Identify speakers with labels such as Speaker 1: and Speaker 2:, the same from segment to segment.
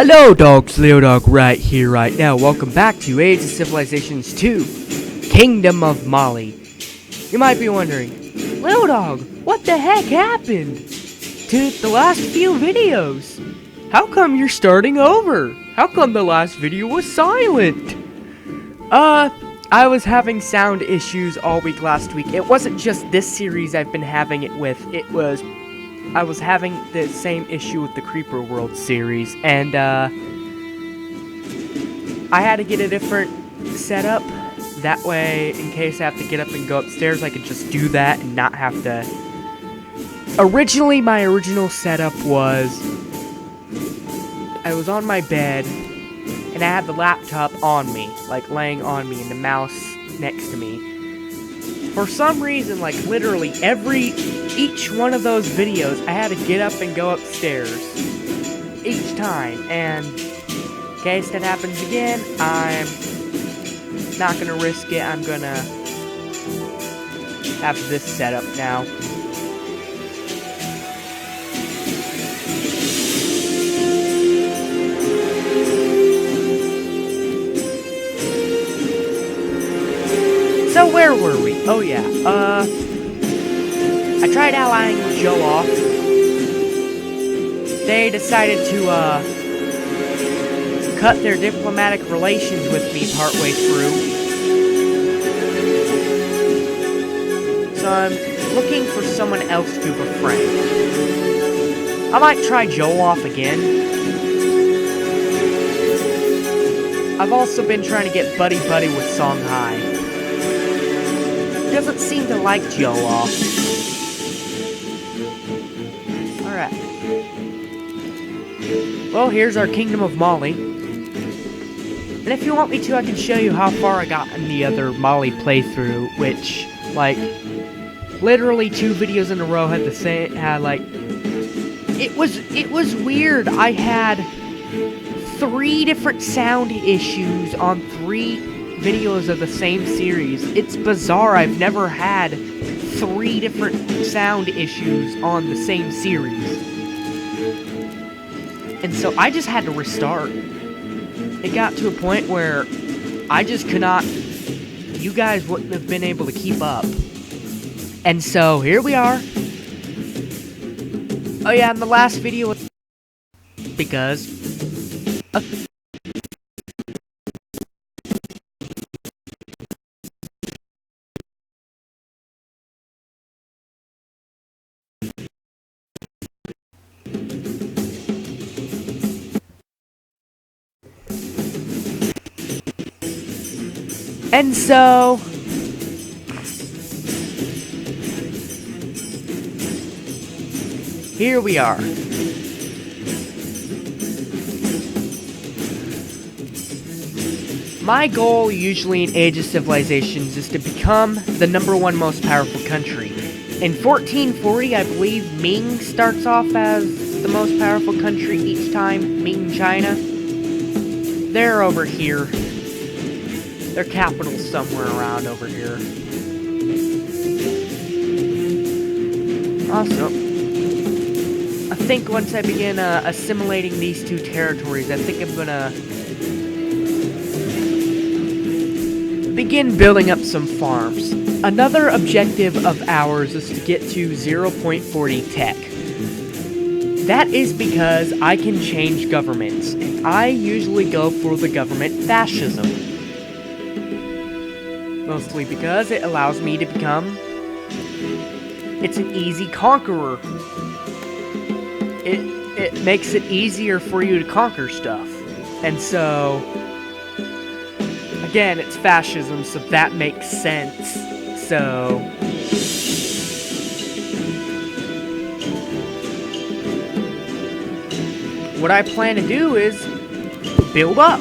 Speaker 1: Hello dogs, Lildawg right here, right now. Welcome back to Age of Civilizations 2, Kingdom of Mali. You might be wondering, Lildawg, what the heck happened to the last few videos? How come you're starting over? How come the last video was silent? I was having sound issues all week last week. It wasn't just this series I've been having it with, I was having the same issue with the Creeper World series, and I had to get a different setup. That way, in case I have to get up and go upstairs, I could just do that and not have to. Originally, my original setup was I was on my bed, and I had the laptop on me, like laying on me, and the mouse next to me. For some reason, like literally each one of those videos, I had to get up and go upstairs each time, and in case that happens again, I'm not gonna risk it. I'm gonna have this set up now. So where were we? Oh yeah, I tried allying with Gamejolt. They decided to, cut their diplomatic relations with me partway through. So I'm looking for someone else to befriend. I might try Gamejolt again. I've also been trying to get buddy-buddy with Songhai. Doesn't seem to like Gamejolt. Alright. Well, here's our Kingdom of Mali. And if you want me to, I can show you how far I got in the other Mali playthrough, which, like, literally 2 videos in a row had the same, it was weird. I had 3 different sound issues on 3 videos of the same series. It's bizarre. I've never had 3 different sound issues on the same series. And so I just had to restart. It got to a point where I just could not, you guys wouldn't have been able to keep up. And so here we are. Oh yeah, in the last video, because and so here we are. My goal usually in Age of Civilizations is to become the #1 most powerful country. In 1440, I believe Ming starts off as the most powerful country each time, Ming China. They're over here. Their capital's somewhere around over here. Also, I think once I begin assimilating these 2 territories, I think I'm gonna begin building up some farms. Another objective of ours is to get to 0.40 tech. That is because I can change governments, and I usually go for the government fascism. Mostly because it allows me to become... It's an easy conqueror. It makes it easier for you to conquer stuff. And so... Again, it's fascism, so that makes sense. So... What I plan to do is build up.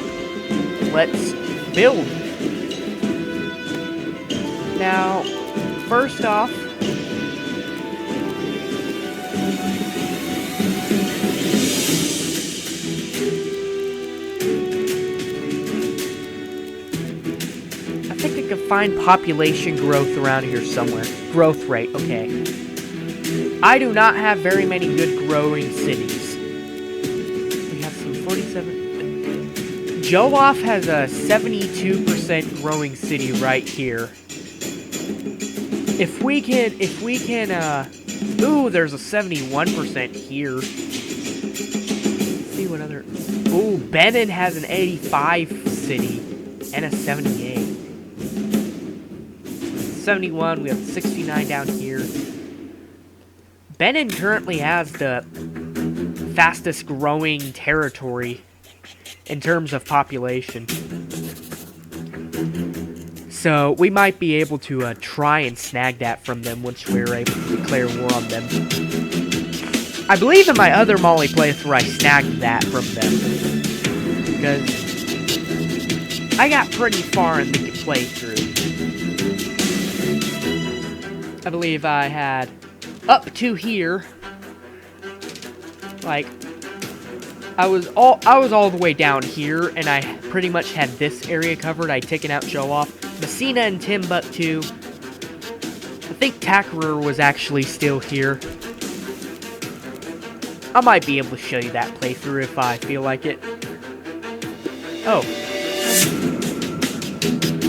Speaker 1: Let's build. Now, first off, I think I can find population growth around here somewhere. Growth rate, okay. I do not have very many good growing cities. We have some 47. Joloff has a 72% growing city right here. If we can, ooh, there's a 71% here. Let's see what other, ooh, Benin has an 85 city and a 78. 71, we have 69 down here. Benin currently has the fastest growing territory in terms of population. So we might be able to try and snag that from them once we're able to declare war on them. I believe in my other Molly playthrough I snagged that from them. Because I got pretty far in the playthrough. I believe I had up to here. Like, I was all the way down here, and I pretty much had this area covered. I'd taken out Joloff. Messina and Timbuktu. I think Takrur was actually still here. I might be able to show you that playthrough if I feel like it. Oh.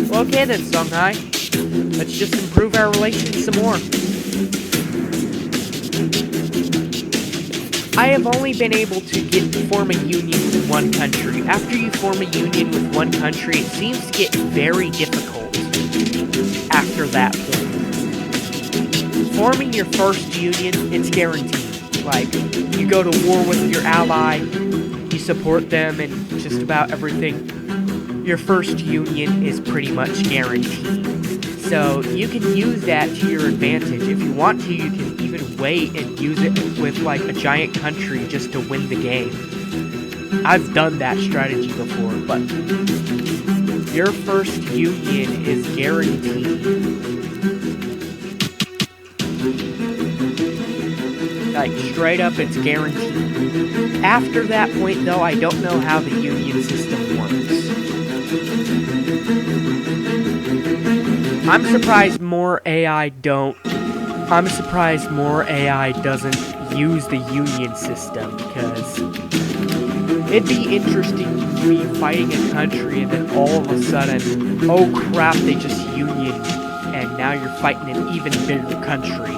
Speaker 1: Well, okay then, Songhai. Let's just improve our relations some more. I have only been able to form a union with one country. After you form a union with one country, it seems to get very difficult after that point. Forming your first union, it's guaranteed. Like, you go to war with your ally, you support them in just about everything. Your first union is pretty much guaranteed. So you can use that to your advantage. If you want to, you can even wait and use it with like a giant country just to win the game. I've done that strategy before, but your first union is guaranteed. Like, straight up, it's guaranteed. After that point, though, I don't know how the union system works. I'm surprised more AI doesn't use the union system, because it'd be interesting to be fighting a country and then all of a sudden, oh crap, they just union, and now you're fighting an even bigger country.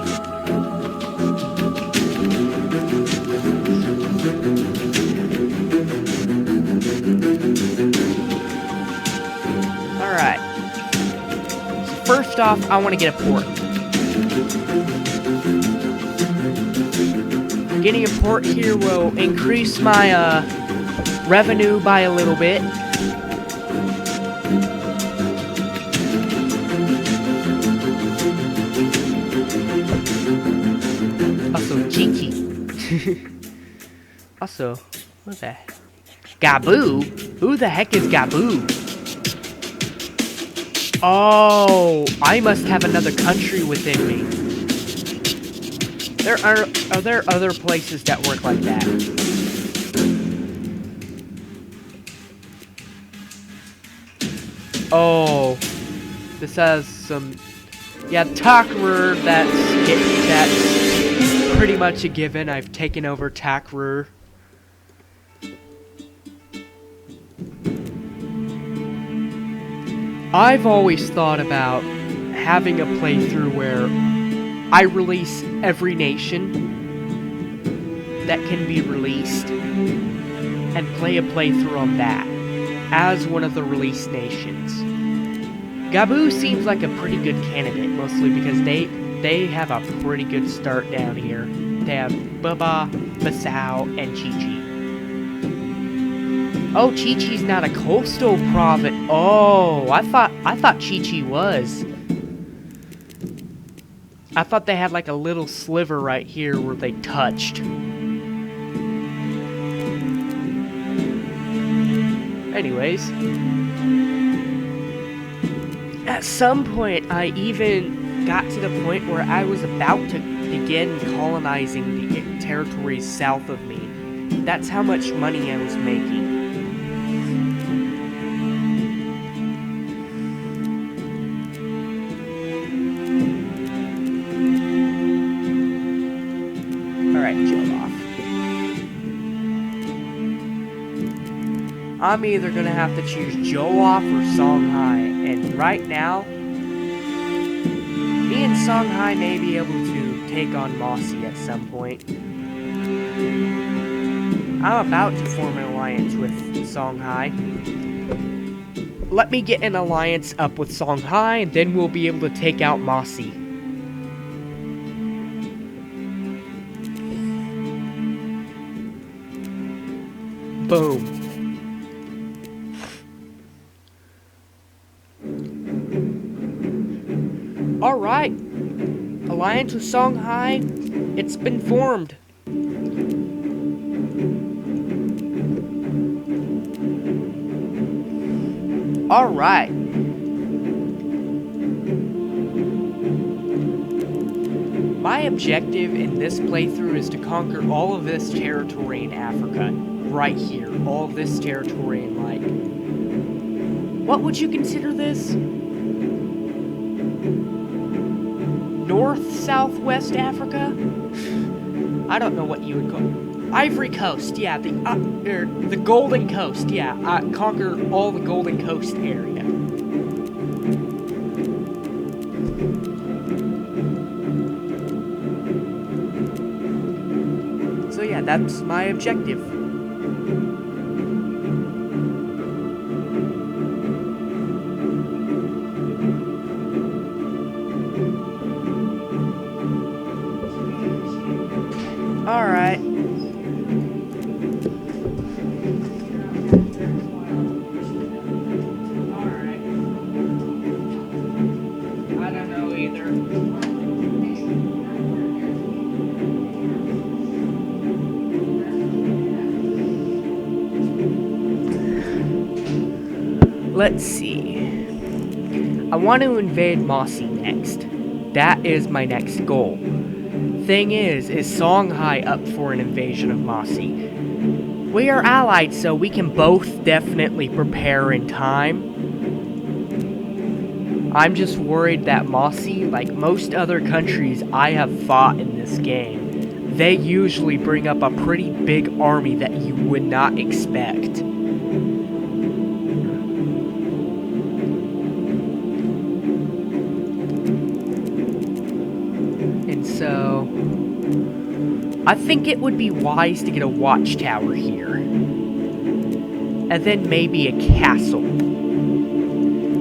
Speaker 1: Alright. First off, I want to get a port. Getting a port here will increase my revenue by a little bit. Also, Cheeky. Also, what the heck? Gaboo? Who the heck is Gaboo? Oh, I must have another country within me. Are there other places that work like that? Oh, this has some, yeah, Takrur, that's pretty much a given. I've taken over Takrur. I've always thought about having a playthrough where I release every nation that can be released and play a playthrough on that as one of the released nations. Gaboo seems like a pretty good candidate, mostly because they have a pretty good start down here. They have Baba, Basau, and Chi-Chi. Oh, Chi-Chi's not a coastal province. Oh, I thought Chi-Chi was. I thought they had like a little sliver right here where they touched. Anyways, at some point I even got to the point where I was about to begin colonizing the territories south of me. That's how much money I was making. I'm either gonna have to choose Jollof or Songhai, and right now, me and Songhai may be able to take on Mossy at some point. I'm about to form an alliance with Songhai. Let me get an alliance up with Songhai, and then we'll be able to take out Mossy. Boom. Alright. Alliance with Songhai. It's been formed. Alright. My objective in this playthrough is to conquer all of this territory in Africa. Right here. All of this territory in, like... what would you consider this? North, Southwest Africa? I don't know what you would call it. Ivory Coast, yeah, the Golden Coast, yeah, conquer all the Golden Coast area. So yeah, that's my objective. Alright. Let's see. I want to invade Mossy next. That is my next goal. Thing is Songhai up for an invasion of Mossy? We are allied, so we can both definitely prepare in time. I'm just worried that Mossy, like most other countries I have fought in this game, they usually bring up a pretty big army that you would not expect. So, I think it would be wise to get a watchtower here. And then maybe a castle.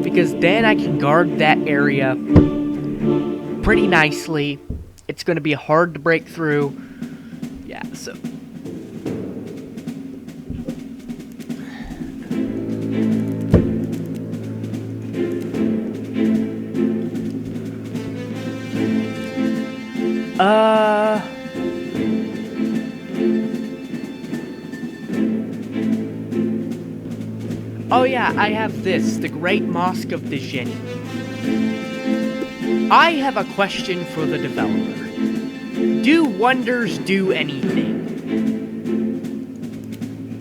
Speaker 1: Because then I can guard that area pretty nicely. It's going to be hard to break through. Yeah, so... Oh yeah, I have this, the Great Mosque of the Genie. I have a question for the developer. Do wonders do anything?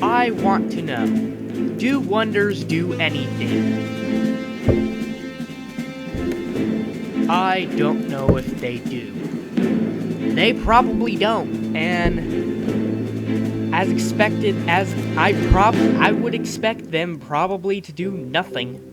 Speaker 1: I want to know. Do wonders do anything? I don't know if they do. They probably don't, and as expected, I would expect them probably to do nothing.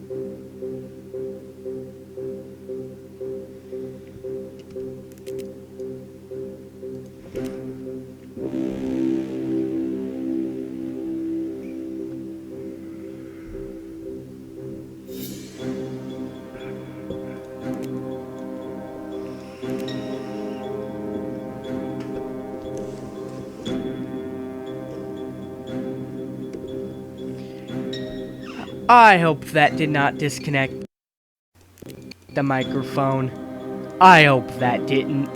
Speaker 1: I hope that did not disconnect the microphone. I hope that didn't.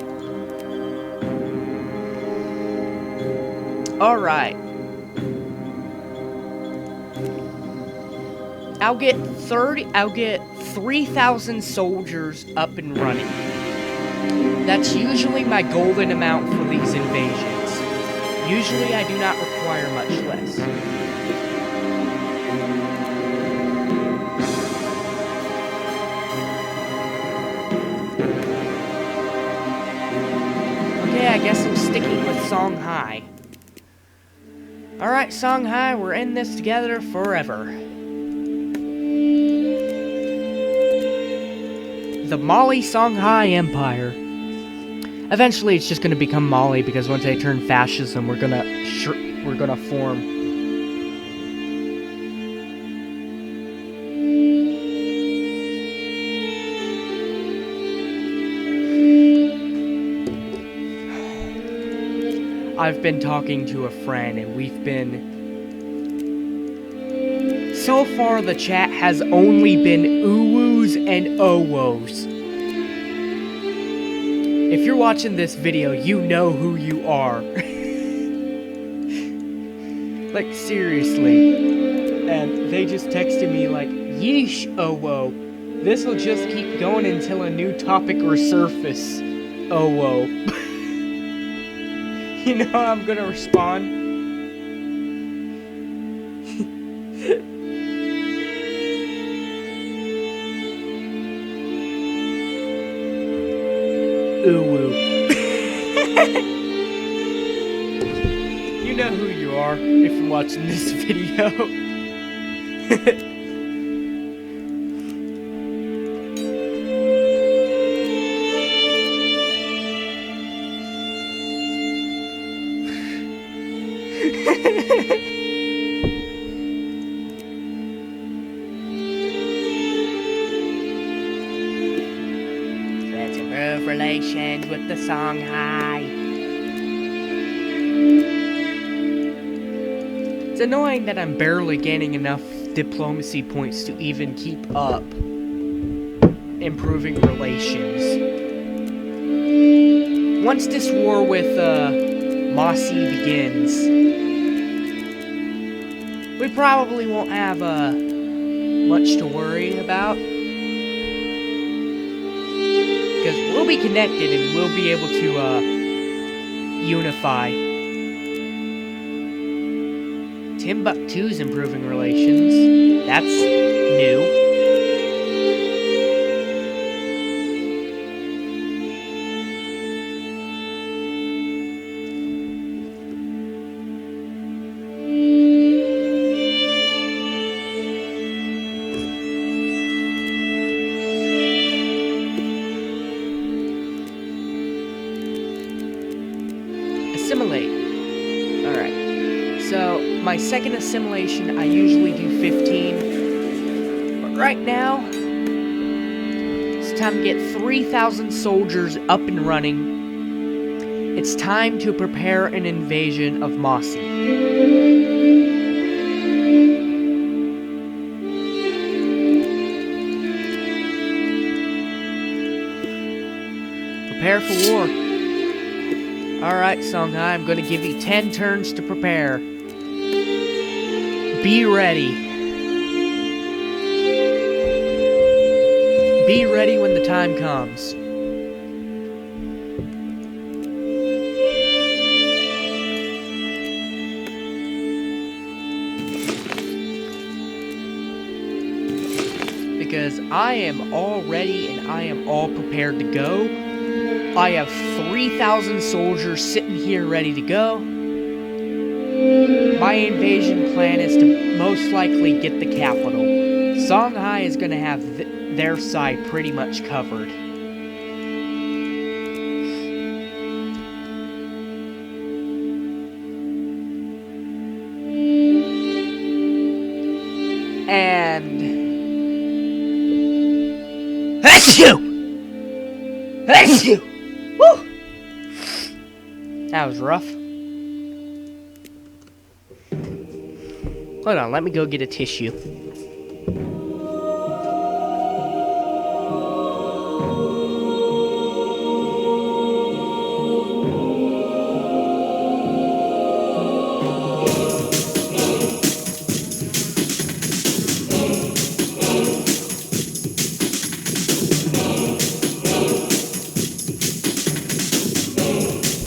Speaker 1: Alright. I'll get 3,000 soldiers up and running. That's usually my golden amount for these invasions. Usually I do not require much less. Okay, I guess I'm sticking with Songhai. Alright, Songhai, we're in this together forever. The Mali Songhai Empire. Eventually, it's just gonna become Mali because once they turn fascism, we're gonna form. I've been talking to a friend, and we've been... So far, the chat has only been uwus and owos. If you're watching this video, you know who you are. Like, seriously. And they just texted me like, yeesh, owo. This'll just keep going until a new topic resurface, owo. You know how I'm gonna respond? Ooh. You know who you are if you're watching this video. Let's improve relations with the Songhai. It's annoying that I'm barely gaining enough diplomacy points to even keep up improving relations. Once this war with Mossy begins, we probably won't have much to worry about. Because we'll be connected and we'll be able to unify. Timbuktu's improving relations. That's new. Assimilate. Alright. So, my second assimilation, I usually do 15. But right now, it's time to get 3,000 soldiers up and running. It's time to prepare an invasion of Mossy. Prepare for war. Alright, Songhai, I'm gonna give you 10 turns to prepare. Be ready. Be ready when the time comes. Because I am all ready and I am all prepared to go. I have 3,000 soldiers sitting here ready to go. My invasion plan is to most likely get the capital. Songhai is going to have their side pretty much covered. And... Achoo! Achoo! Woo! That was rough. Hold on, let me go get a tissue.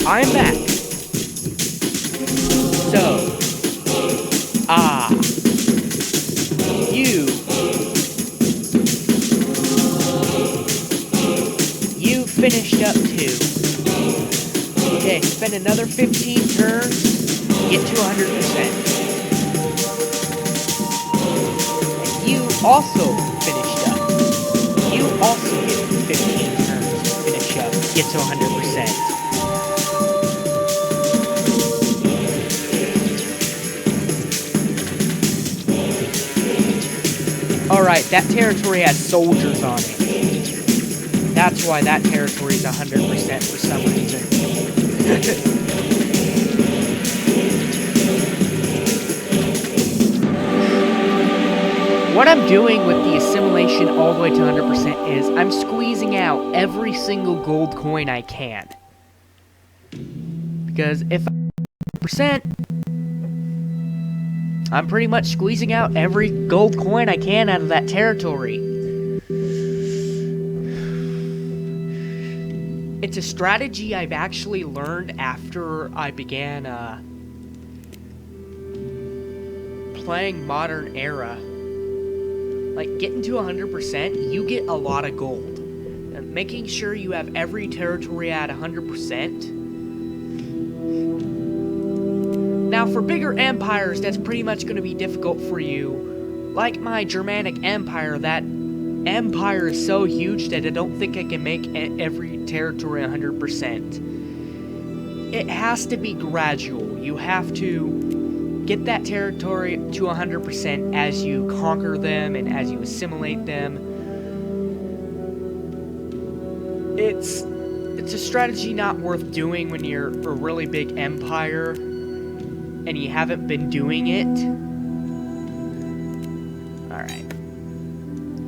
Speaker 1: I'm back. So, you finished up too. Okay, spend another 15 turns, get to 100%. also finished up. You also get 15 turns to finish up, get to 100%. Alright, that territory has soldiers on it. That's why that territory is 100% for some reason. What I'm doing with the assimilation all the way to 100% is I'm squeezing out every single gold coin I can. Because if I'm 100%, I'm pretty much squeezing out every gold coin I can out of that territory. It's a strategy I've actually learned after I began playing Modern Era. Like, getting to 100%, you get a lot of gold. And making sure you have every territory at 100%. Now, for bigger empires, that's pretty much going to be difficult for you. Like my Germanic Empire, that empire is so huge that I don't think I can make every territory 100%. It has to be gradual. You have to get that territory to 100% as you conquer them and as you assimilate them. It's a strategy not worth doing when you're a really big empire and you haven't been doing it. Alright.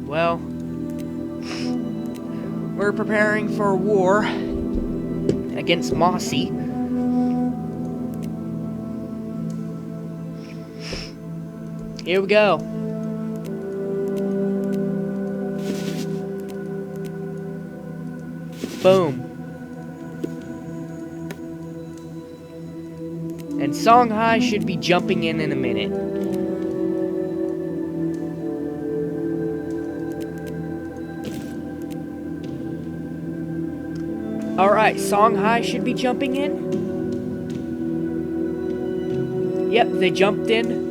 Speaker 1: Well, we're preparing for a war against Mossy. Here we go. Boom. And Songhai should be jumping in a minute. Alright, Songhai should be jumping in. Yep, they jumped in.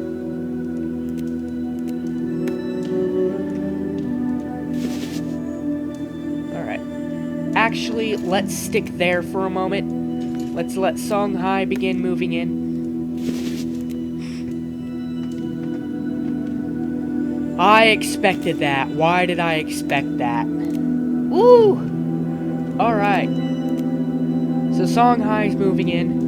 Speaker 1: Actually, let's stick there for a moment. Let's let Songhai begin moving in. I expected that. Why did I expect that? Woo! Alright. So Songhai's moving in.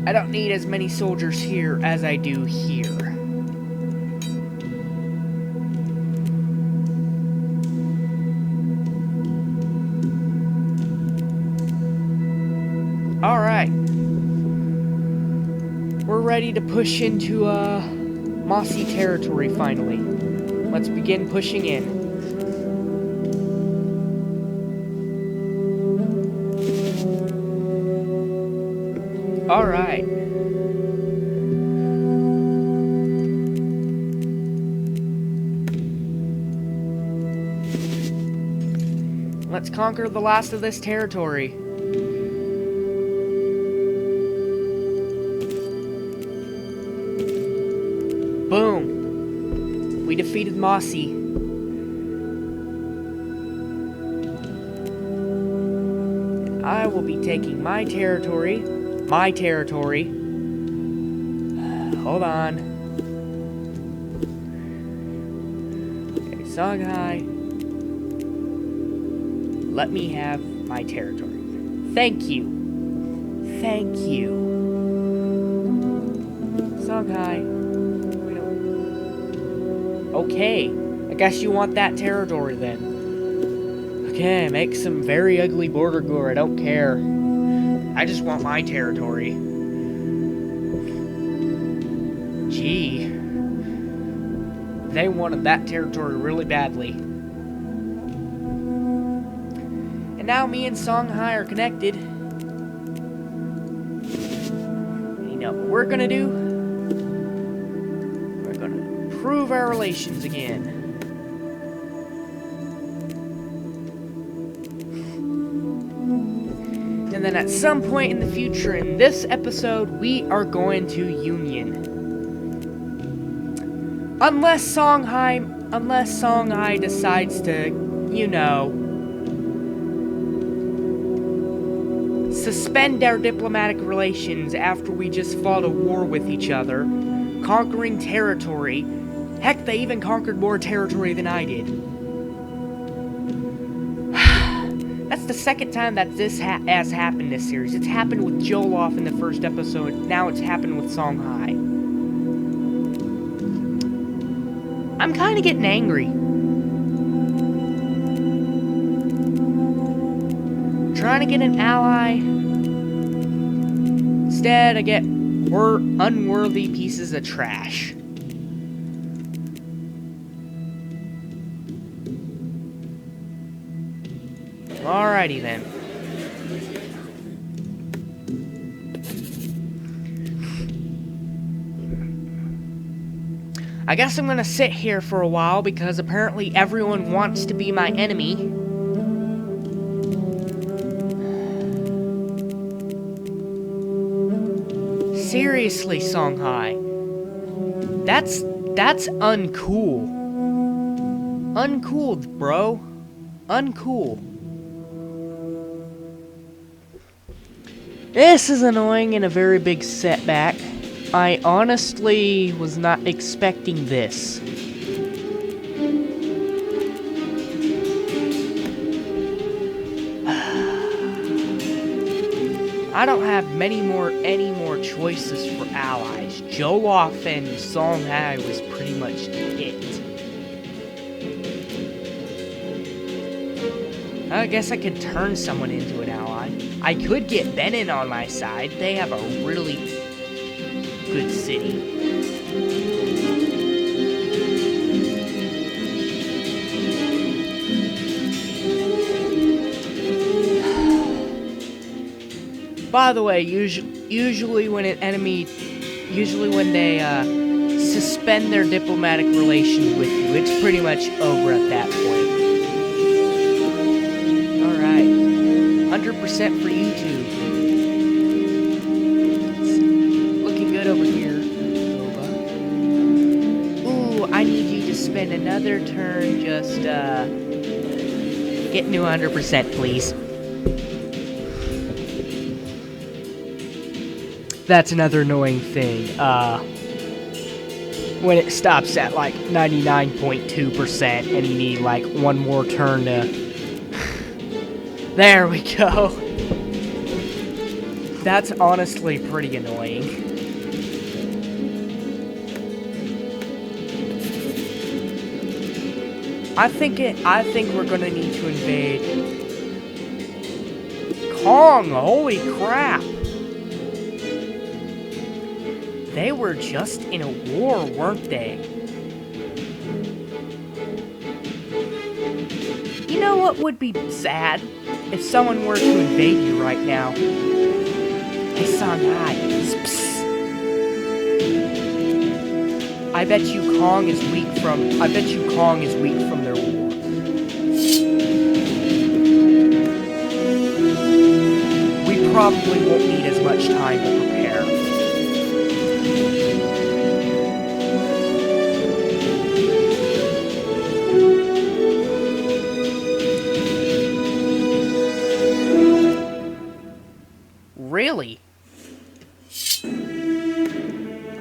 Speaker 1: I don't need as many soldiers here as I do here. Alright. We're ready to push into mossy territory finally. Let's begin pushing in. Alright. Let's conquer the last of this territory. Boom. We defeated Mossy. And I will be taking my territory. Hold on. Okay, Songhai. Let me have my territory. Thank you. Thank you. Songhai. We don't... Okay. I guess you want that territory then. Okay, make some very ugly border gore. I don't care. I just want my territory. Gee. They wanted that territory really badly. And now me and Songhai are connected. You know what we're gonna do? We're gonna improve our relations again. And then at some point in the future in this episode, we are going to Union. Unless Songhai decides to, you know, suspend our diplomatic relations after we just fought a war with each other, conquering territory. Heck, they even conquered more territory than I did. That's the second time that this has happened this series. It's happened with Joloff in the first episode. Now it's happened with Songhai. I'm kind of getting angry. Trying to get an ally. Instead, I get unworthy pieces of trash. Alrighty then. I guess I'm gonna sit here for a while because apparently everyone wants to be my enemy. Seriously, Songhai. That's uncool. Uncool, bro. Uncool. This is annoying and a very big setback. I honestly was not expecting this. I don't have any more choices for allies. Joloff and Songhai was pretty much it. I guess I could turn someone into an ally. I could get Benin on my side. They have a really good city. By the way, usually when they suspend their diplomatic relations with you, it's pretty much over at that point. Alright. 100% for YouTube. It's looking good over here. Ooh, I need you to spend another turn just, getting to 100%, please. That's another annoying thing. When it stops at like 99.2% and you need like one more turn to... There we go. That's honestly pretty annoying. I think we're gonna need to invade Kong. Holy crap. They were just in a war, weren't they? You know what would be sad? If someone were to invade you right now. Hey, Songhai. Psst. I bet you Kong is weak from their war. We probably won't need as much time to prepare. Really?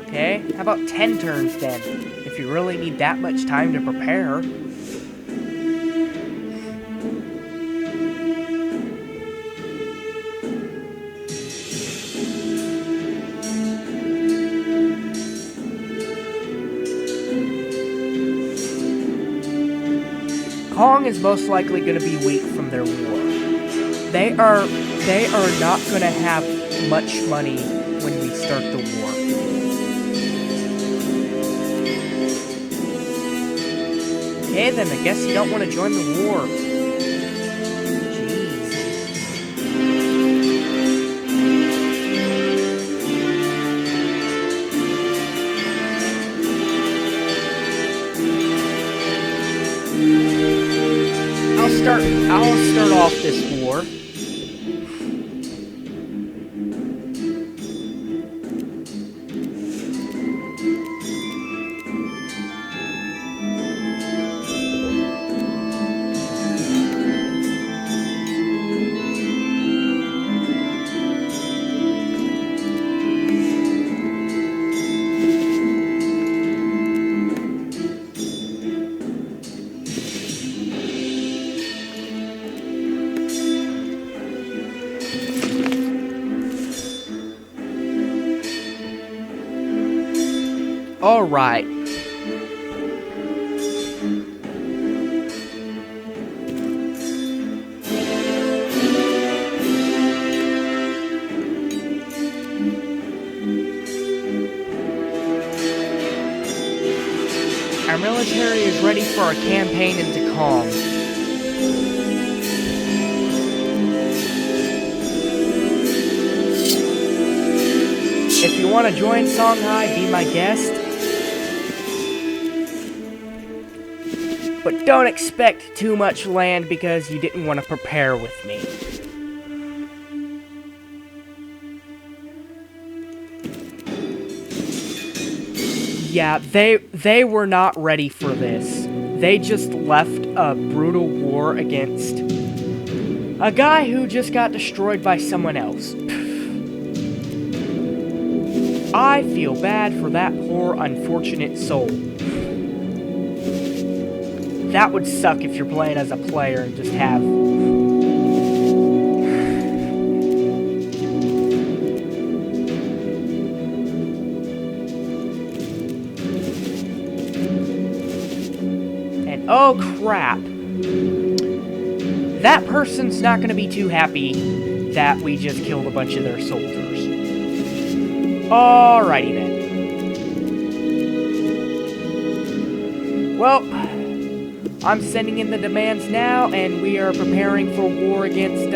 Speaker 1: Okay, how about 10 turns then? If you really need that much time to prepare. Kong is most likely going to be weak from their war. They are not going to have much money when we start the war. Okay, then I guess you don't want to join the war. Jeez. I'll start off this war. Alright. Our military is ready for a campaign into calm. If you want to join Songhai, be my guest. But don't expect too much land because you didn't want to prepare with me. Yeah, they were not ready for this. They just left a brutal war against a guy who just got destroyed by someone else. I feel bad for that poor, unfortunate soul. That would suck if you're playing as a player and just have... And oh crap. That person's not going to be too happy that we just killed a bunch of their soldiers. Alrighty then. Well, I'm sending in the demands now, and we are preparing for war against,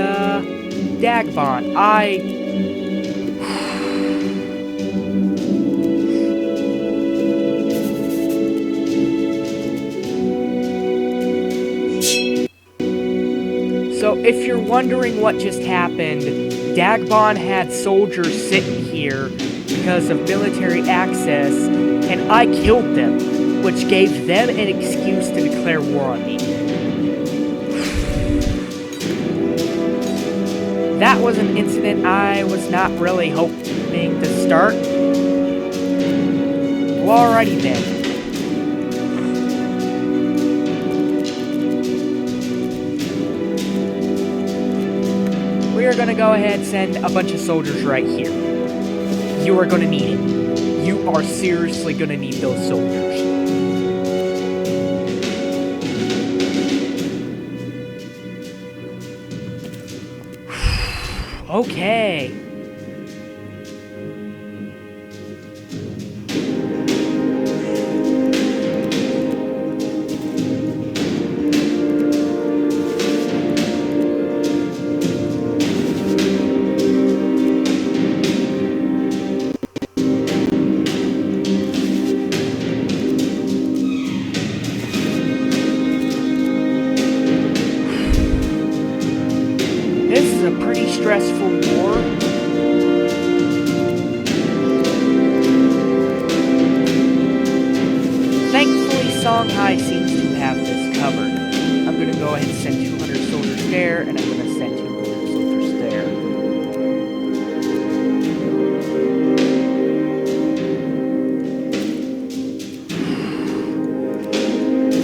Speaker 1: Dagbon. So, if you're wondering what just happened, Dagbon had soldiers sitting here because of military access, and I killed them, which gave them an excuse to declare war on me. That was an incident I was not really hoping to start. Well, alrighty then. We are going to go ahead and send a bunch of soldiers right here. You are going to need it. You are seriously going to need those soldiers. Okay. This is a pretty stressful war. Thankfully, Songhai seems to have this covered. I'm going to go ahead and send 200 soldiers there, and I'm going to send 200 soldiers there.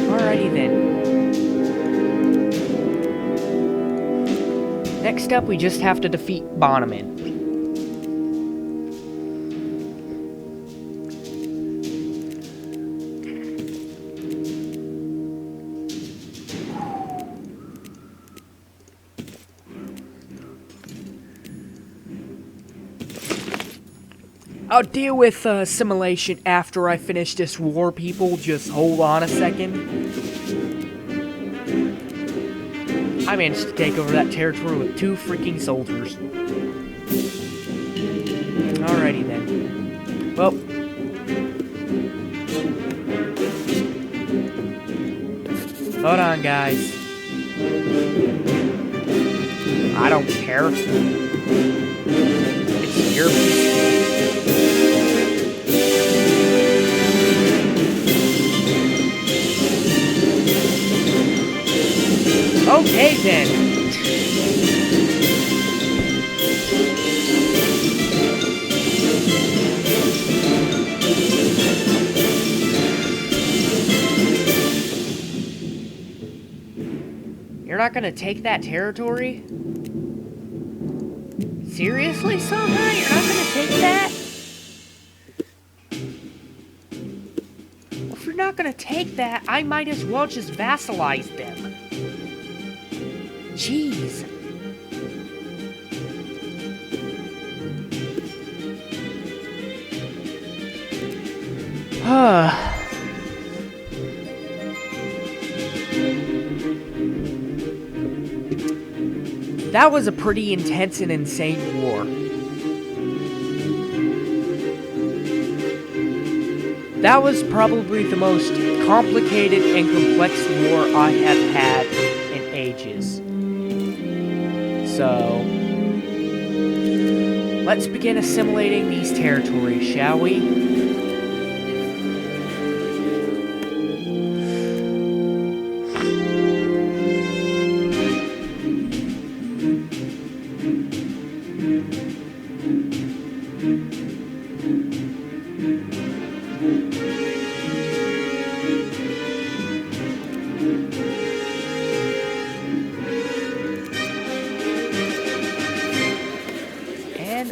Speaker 1: Alrighty then. Next up, we just have to defeat Bonneman. I'll deal with assimilation after I finish this war, people. Just hold on a second. I managed to take over that territory with 2 freaking soldiers. Alrighty then. Well. Hold on, guys. I don't care. It's your business. Okay then. You're not gonna take that territory? Seriously, Songhai? You're not gonna take that? gonna take that, I might as well just vassalize them. Jeez. That was a pretty intense and insane war. That was probably the most complicated and complex war I have had in ages. So, let's begin assimilating these territories, shall we?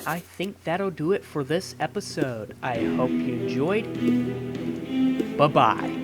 Speaker 1: I think that'll do it for this episode. I hope you enjoyed. Bye-bye.